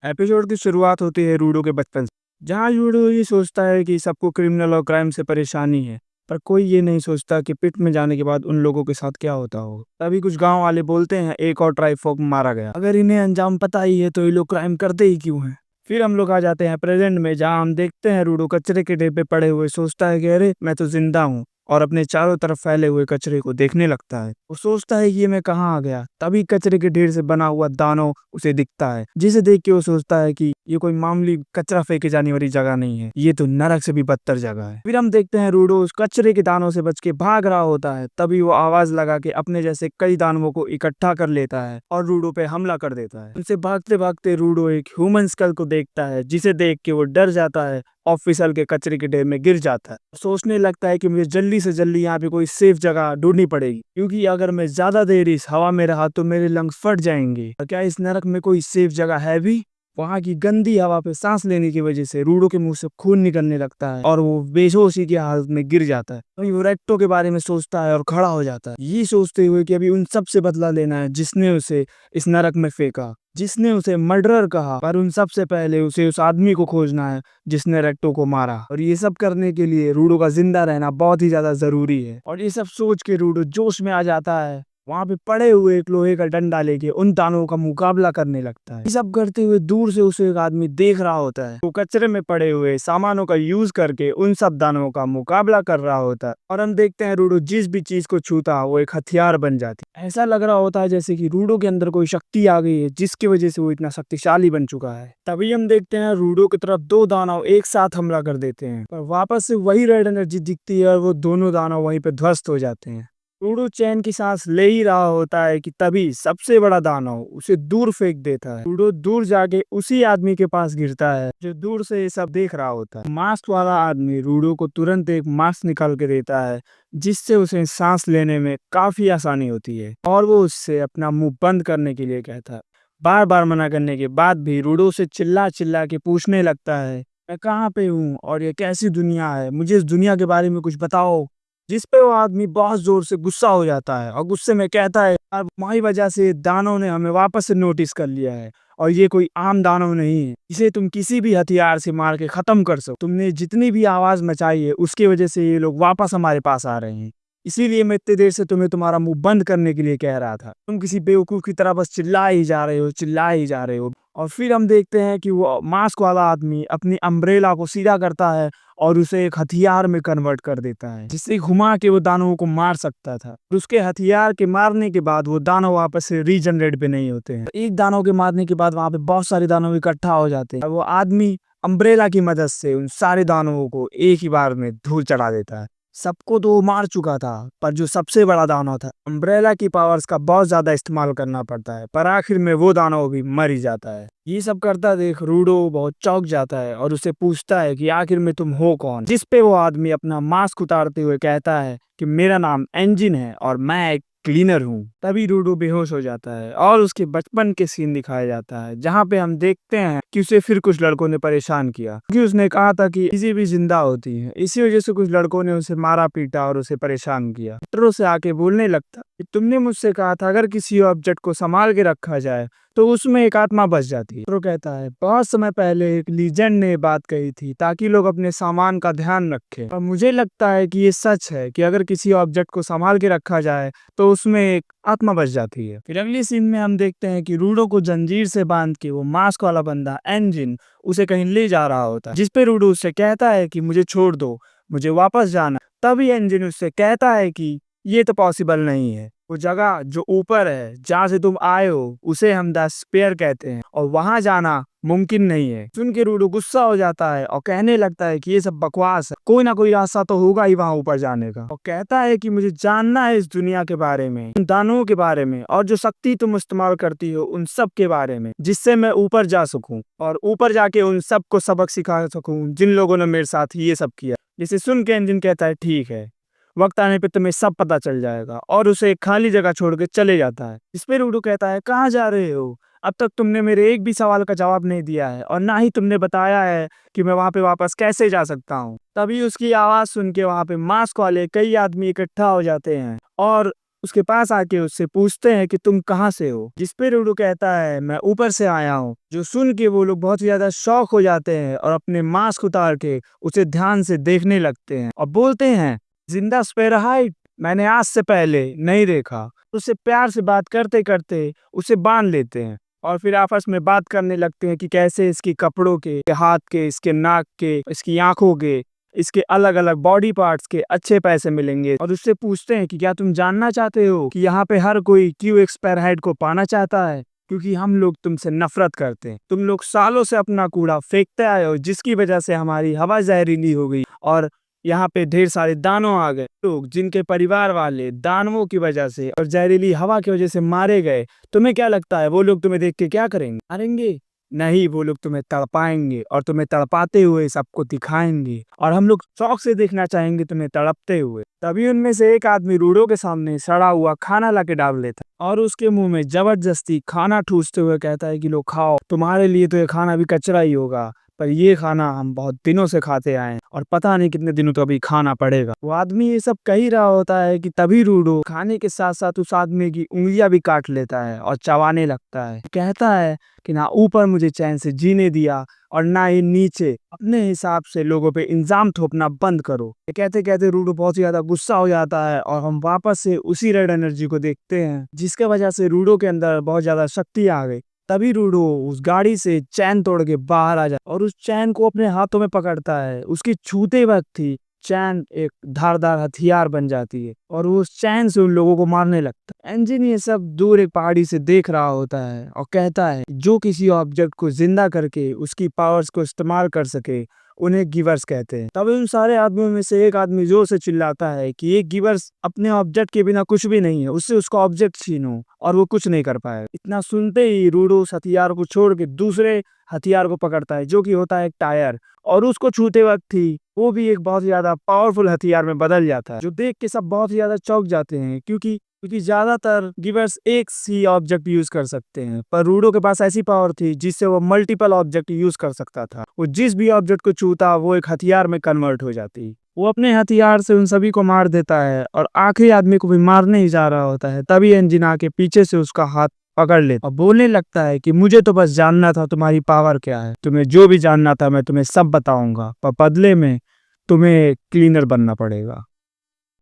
Episode की शुरुआत होती है रूडो के बचपन से, जहाँ रूडो ये सोचता है कि सबको क्रिमिनल और क्राइम से परेशानी है। पर कोई ये नहीं सोचता कि पिट में जाने के बाद उन लोगों के साथ क्या होता होगा। तभी कुछ गांव वाले बोलते हैं एक और ट्राइब फोक मारा गया। अगर इन्हें अंजाम पता ही है तो ये लोग क्राइम करते ही क्यों हैं। फिर हम लोग आ जाते हैं प्रेजेंट में, जहाँ हम देखते हैं रूडो कचरे के ढेर पे पड़े हुए सोचता है कि अरे मैं तो जिंदा हूँ, और अपने चारों तरफ फैले हुए कचरे को देखने लगता है। वो सोचता है कि ये मैं कहाँ आ गया। तभी कचरे के ढेर से बना हुआ दानव उसे दिखता है, जिसे देख के वो सोचता है कि ये कोई मामूली कचरा फेंके जाने वाली जगह नहीं है, ये तो नरक से भी बदतर जगह है। फिर हम देखते हैं रूडो उस कचरे के दानों से बच के भाग रहा होता है। तभी वो आवाज लगा के अपने जैसे कई दानवों को इकट्ठा कर लेता है और रूडो पे हमला कर देता है। उनसे भागते भागते रूडो एक ह्यूमन स्कल को देखता है, जिसे देख के वो डर जाता है और फिसल के कचरे के ढेर में गिर जाता है। सोचने लगता है कि मुझे जल्दी से जल्दी यहाँ पे कोई सेफ जगह ढूंढनी पड़ेगी, क्योंकि अगर मैं ज्यादा देर इस हवा में रहा तो मेरे लंग्स फट जाएंगे। क्या इस नरक में कोई सेफ जगह है भी? वहां की गंदी हवा पे सांस लेने की वजह से रूडो के मुंह से खून निकलने लगता है और वो बेहोशी की हालत में गिर जाता है। वहीं वो रेक्टो के बारे में सोचता है और खड़ा हो जाता है, ये सोचते हुए कि अभी उन सब से बदला लेना है जिसने उसे इस नरक में फेंका, जिसने उसे मर्डरर कहा। पर उन सब से पहले उसे उस आदमी को खोजना है जिसने रेक्टो को मारा, और ये सब करने के लिए रूडो का जिंदा रहना बहुत ही ज्यादा जरूरी है। और ये सब सोच के रूडो जोश में आ जाता है, वहां पे पड़े हुए एक लोहे का डंडा लेके उन दानवों का मुकाबला करने लगता है। ये सब करते हुए दूर से उसे एक आदमी देख रहा होता है, वो कचरे में पड़े हुए सामानों का यूज करके उन सब दानवों का मुकाबला कर रहा होता है। और हम देखते हैं रूडो जिस भी चीज को छूता वो एक हथियार बन जाती है। ऐसा लग रहा होता है जैसे कि रूडो के अंदर कोई शक्ति आ गई है, जिसकी वजह से वो इतना शक्तिशाली बन चुका है। तभी हम देखते हैं रूडो की तरफ दो दानव एक साथ हमला कर देते हैं, पर वापस से वही रेड एनर्जी दिखती है और वो दोनों दानव वहीं पे ध्वस्त हो जाते हैं। रूडो चैन की सांस ले ही रहा होता है कि तभी सबसे बड़ा दानव उसे दूर फेंक देता है। रूडो दूर जाके उसी आदमी के पास गिरता है जो दूर से ये सब देख रहा होता है। मास्क वाला आदमी रूडो को तुरंत एक मास्क निकाल के देता है, जिससे उसे सांस लेने में काफी आसानी होती है, और वो उससे अपना मुंह बंद करने के लिए कहता है। बार बार मना करने के बाद भी रूडो से चिल्ला चिल्ला के पूछने लगता है, मैं कहाँ पे हूँ और ये कैसी दुनिया है, मुझे इस दुनिया के बारे में कुछ बताओ। जिस पे वो आदमी बहुत जोर से गुस्सा हो जाता है और गुस्से में कहता है, यार तुम्हारी वजह से दानव ने हमें वापस से नोटिस कर लिया है, और ये कोई आम दानव नहीं है, इसे तुम किसी भी हथियार से मार के खत्म कर सको। तुमने जितनी भी आवाज मचाई है उसकी वजह से ये लोग वापस हमारे पास आ रहे हैं, इसीलिए मैं इतनी देर से तुम्हें तुम्हारा मुंह बंद करने के लिए कह रहा था। तुम किसी बेवकूफ की तरह बस चिल्ला ही जा रहे हो, चिल्ला ही जा रहे हो। और फिर हम देखते हैं कि वो मास्क वाला आदमी अपनी अम्ब्रेला को सीधा करता है और उसे एक हथियार में कन्वर्ट कर देता है, जिससे घुमा के वो दानवों को मार सकता था। और उसके हथियार के मारने के बाद वो दानव वापस से रीजनरेट भी नहीं होते हैं। एक दानव के मारने के बाद वहां पे बहुत सारे दानव इकट्ठा हो जाते हैं, और वो आदमी अम्ब्रेला की मदद से उन सारे दानवों को एक ही बार में धूल चढ़ा देता है। सबको तो वो मार चुका था, पर जो सबसे बड़ा दानव था, अम्ब्रेला की पावर्स का बहुत ज्यादा इस्तेमाल करना पड़ता है, पर आखिर में वो दानव भी मर ही जाता है। ये सब करता देख रूडो बहुत चौंक जाता है और उसे पूछता है कि आखिर में तुम हो कौन। जिस पे वो आदमी अपना मास्क उतारते हुए कहता है कि मेरा नाम एंजिन है और मैं एक क्लीनर हूँ। तभी रूडो बेहोश हो जाता है और उसके बचपन के सीन दिखाया जाता है, जहाँ पे हम देखते हैं कि उसे फिर कुछ लड़कों ने परेशान किया, क्योंकि उसने कहा था कि किसी भी जिंदा होती है। इसी वजह से कुछ लड़कों ने उसे मारा पीटा और उसे परेशान किया। डॉक्टरों से आके बोलने लगता कि तुमने मुझसे कहा था अगर किसी ऑब्जेक्ट को संभाल के रखा जाए तो उसमें एक आत्मा बस जाती है। तो कहता है बहुत समय पहले एक लीजेंड ने बात कही थी ताकि लोग अपने सामान का ध्यान रखें, और मुझे लगता है कि ये सच है कि अगर किसी ऑब्जेक्ट को संभाल के रखा जाए तो उसमें एक आत्मा बच जाती है। फिर अगली सीन में हम देखते हैं कि रूडो को जंजीर से बांध के वो मास्क वाला बंदा एंजिन उसे कहीं ले जा रहा होता है, जिस पे रूडो उससे कहता है कि मुझे छोड़ दो, मुझे वापस जाना। तभी एंजिन उससे कहता है कि ये तो पॉसिबल नहीं है, वो जगह जो ऊपर है जहाँ से तुम आए हो उसे हम द स्पेयर कहते हैं, और वहां जाना मुमकिन नहीं है। सुन के रूडो गुस्सा हो जाता है और कहने लगता है कि ये सब बकवास है, कोई ना कोई रास्ता तो होगा ही वहां ऊपर जाने का। और कहता है कि मुझे जानना है इस दुनिया के बारे में, उन दानवों के बारे में, और जो शक्ति तुम इस्तेमाल करती हो उन सब के बारे में, जिससे मैं ऊपर जा सकूं और ऊपर जाके उन सबको सबक सिखा सकूं जिन लोगों ने मेरे साथ ये सब किया। जिसे सुन के इंजन कहता है ठीक है, वक्त आने पे तुम्हें सब पता चल जाएगा, और उसे एक खाली जगह छोड़ के चले जाता है। इस पे रूडो कहता है कहाँ जा रहे हो, अब तक तुमने मेरे एक भी सवाल का जवाब नहीं दिया है, और ना ही तुमने बताया है कि मैं वहां पे वापस कैसे जा सकता हूँ। तभी उसकी आवाज सुन के वहां पे मास्क वाले कई आदमी इकट्ठा हो जाते हैं और उसके पास आके उससे पूछते हैं कि तुम कहाँ से हो, जिस पे रूडो कहता है मैं ऊपर से आया हूँ। जो सुन के वो लोग बहुत ही ज्यादा शौक हो जाते हैं और अपने मास्क उतार के उसे ध्यान से देखने लगते हैं और बोलते हैं, जिंदा स्पैरोहाइट मैंने आज से पहले नहीं देखा। उससे प्यार से बात करते करते उसे बांध लेते हैं और फिर आपस में बात करने लगते हैं कि कैसे इसकी कपड़ों के, हाथ के, इसके नाक के, इसकी आंखों के, इसके अलग अलग बॉडी पार्ट्स के अच्छे पैसे मिलेंगे। और उससे पूछते हैं कि क्या तुम जानना चाहते हो कि यहाँ पे हर कोई क्यों एक स्पैरोहाइट को पाना चाहता है? क्योंकि हम लोग तुमसे नफरत करते हैं। तुम लोग सालों से अपना कूड़ा फेंकते आए हो, जिसकी वजह से हमारी हवा जहरीली हो गई और यहाँ पे ढेर सारे दानव आ गए। लोग जिनके परिवार वाले दानवों की वजह से और जहरीली हवा की वजह से मारे गए। तुम्हें क्या लगता है वो लोग तुम्हें देख के क्या करेंगे? मारेंगे? नहीं, वो लोग तुम्हें तड़पाएंगे और तुम्हें तड़पाते हुए सबको दिखाएंगे और हम लोग शौक से देखना चाहेंगे तुम्हें तड़पते हुए। तभी उनमें से एक आदमी रूडो के सामने सड़ा हुआ खाना लाके डाल देता और उसके मुंह में जबरदस्ती खाना ठूसते हुए कहता है कि लो खाओ, तुम्हारे लिए तो ये खाना भी कचरा ही होगा, पर ये खाना हम बहुत दिनों से खाते आए हैं और पता नहीं कितने दिनों तो अभी खाना पड़ेगा। वो आदमी ये सब कह ही रहा होता है कि तभी रूडो खाने के साथ साथ उस आदमी की उंगलियां भी काट लेता है और चबाने लगता है। कहता है कि ना ऊपर मुझे चैन से जीने दिया और ना ही नीचे, अपने हिसाब से लोगों पे इल्जाम थोपना बंद करो। ये कहते कहते रूडो बहुत ही ज्यादा गुस्सा हो जाता है और हम वापस से उसी रेड एनर्जी को देखते हैं, जिसके वजह से रूडो के अंदर बहुत ज्यादा शक्ति आ गई। तभी रूडो उस गाड़ी से चैन तोड़ के बाहर आ जाता और उस चैन को अपने हाथों में पकड़ता है। उसकी छूते वक्त ही चैन एक धारदार हथियार बन जाती है और वो उस चैन से उन लोगों को मारने लगता है। इंजन ये सब दूर एक पहाड़ी से देख रहा होता है और कहता है जो किसी ऑब्जेक्ट को जिंदा करके उसकी पावर्स को इस्तेमाल कर सके उन्हें गिवर्स कहते हैं। तभी उन सारे आदमियों में से एक आदमी जोर से चिल्लाता है कि ये गिवर्स अपने ऑब्जेक्ट के बिना कुछ भी नहीं है, उससे उसका ऑब्जेक्ट छीनो और वो कुछ नहीं कर पाए। इतना सुनते ही रूडो उस हथियार को छोड़ के दूसरे हथियार को पकड़ता है, जो कि होता है एक टायर, और उसको छूते वक्त ही वो भी एक बहुत ज्यादा पावरफुल हथियार में बदल जाता है, जो देख के सब बहुत ज्यादा चौंक जाते हैं। क्योंकि ज्यादातर गिवर्स एक ही ऑब्जेक्ट यूज कर सकते हैं, पर रूडो के पास ऐसी पावर थी जिससे वो मल्टीपल ऑब्जेक्ट यूज कर सकता था। वो जिस भी ऑब्जेक्ट को छूता वो एक हथियार में कन्वर्ट हो जाती। वो अपने हथियार से उन सभी को मार देता है और आखिरी आदमी को भी मारने ही जा रहा होता है। तभी इंजन आके पीछे से उसका हाथ पकड़ ले और बोलने लगता है कि मुझे तो बस जानना था तुम्हारी पावर क्या है, तुम्हें जो भी जानना था मैं तुम्हें सब बताऊंगा, पर बदले में तुम्हें क्लीनर बनना पड़ेगा।